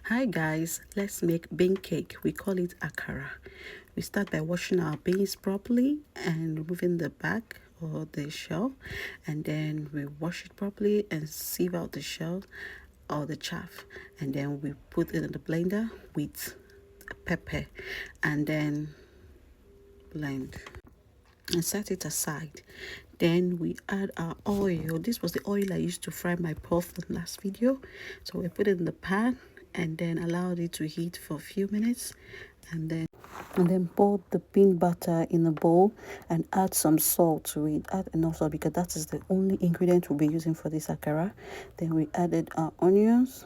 Hi guys, let's make bean cake. We call it Akara. We start by washing our beans properly and removing the back or the shell, and then we wash it properly and sieve out the shell or the chaff, and then we put it in the blender with pepper and then blend and set it aside. Then we add our oil. This was the oil I used to fry my puff in the last video. So we put it in the pan and then allowed it to heat for a few minutes, and then pour the bean butter in a bowl and add some salt to it. Add enough salt because that is the only ingredient we'll be using for this akara. Then we added our onions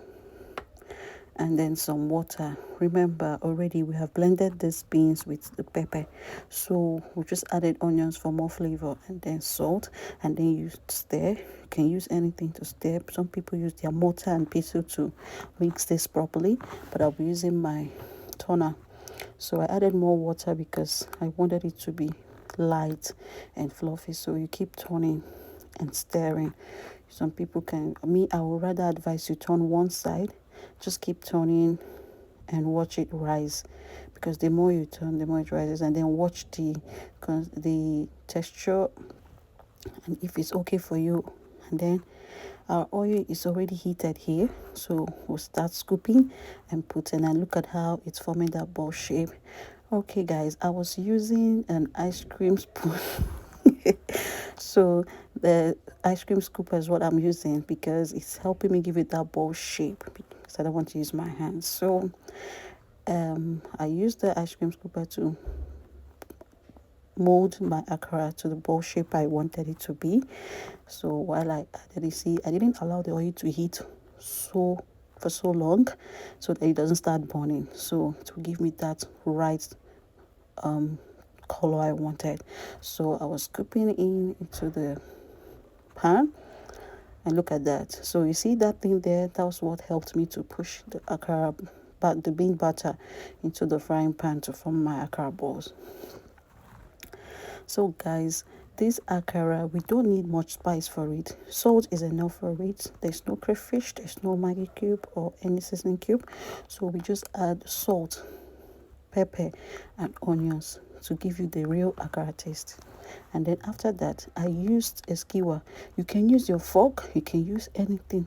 and then some water. Remember, already we have blended these beans with the pepper, so we just added onions for more flavor, and then salt, and then you stir. You can use anything to stir. Some people use their mortar and pestle to mix this properly, but I'll be using my toner. So I added more water because I wanted it to be light and fluffy. So you keep turning and stirring. Some people can, me, I would rather advise you turn one side. Just keep turning and watch it rise, because the more you turn, the more it rises. And then watch the texture, and if it's okay for you. And then our oil is already heated here, so we'll start scooping and putting, and look at how it's forming that ball shape. Okay guys, I was using an ice cream spoon. So the ice cream scooper is what I'm using because it's helping me give it that ball shape, because I don't want to use my hands. So I used the ice cream scooper to mold my akara to the ball shape I wanted it to be. So while I added it, see, I didn't allow the oil to heat for so long so that it doesn't start burning. So to give me that right color I wanted. So I was scooping into the pan, and look at that. So you see that thing there, that was what helped me to push the akara, but the bean butter into the frying pan to form my akara balls. So guys, this akara, we don't need much spice for it. Salt is enough for it. There's no crayfish, there's no Maggi cube or any seasoning cube. So we just add salt, pepper and onions to give you the real akara taste. And then after that, I used a skewer. You can use your fork, you can use anything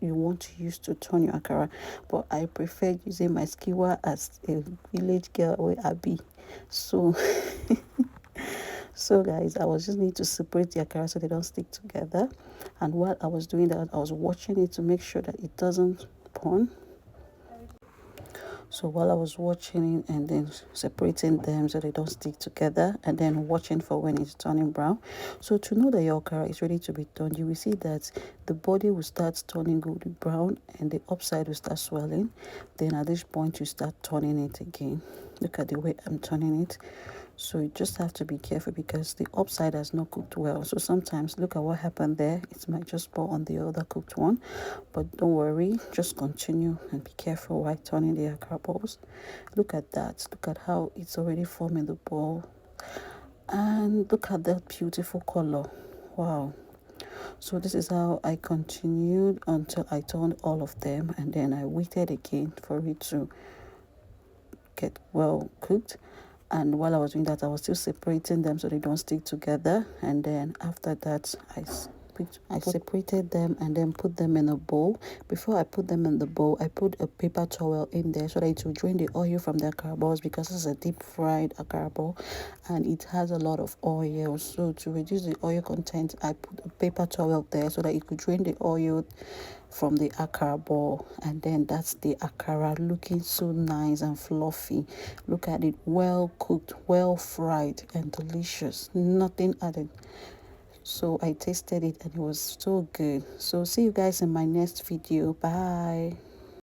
you want to use to turn your akara, but I prefer using my skewer as a village girl where I be. So so guys, I was just need to separate the akara so they don't stick together. And while I was doing that, I was watching it to make sure that it doesn't burn. So while I was watching it and then separating them so they don't stick together, and then watching for when it's turning brown. So to know that your akara is ready to be turned, you will see that the body will start turning golden brown and the upside will start swelling. Then at this point, you start turning it again. Look at the way I'm turning it. So you just have to be careful because the upside has not cooked well. So sometimes look at what happened there. It might just pour on the other cooked one. But don't worry, just continue and be careful while turning the akara balls. Look at that. Look at how it's already forming the ball. And look at that beautiful color. Wow. So this is how I continued until I turned all of them, and then I waited again for it to get well cooked. And while I was doing that, I was still separating them so they don't stick together. And then after that, I separated them and then put them in a bowl. Before I put them in the bowl, I put a paper towel in there so that it will drain the oil from the akara balls, because this is a deep fried akara ball and it has a lot of oil. So to reduce the oil content, I put a paper towel there so that it could drain the oil from the akara ball. And then that's the akara, looking so nice and fluffy. Look at it, well cooked, well fried and delicious, nothing added. So I tasted it and it was so good. So see you guys in my next video. Bye.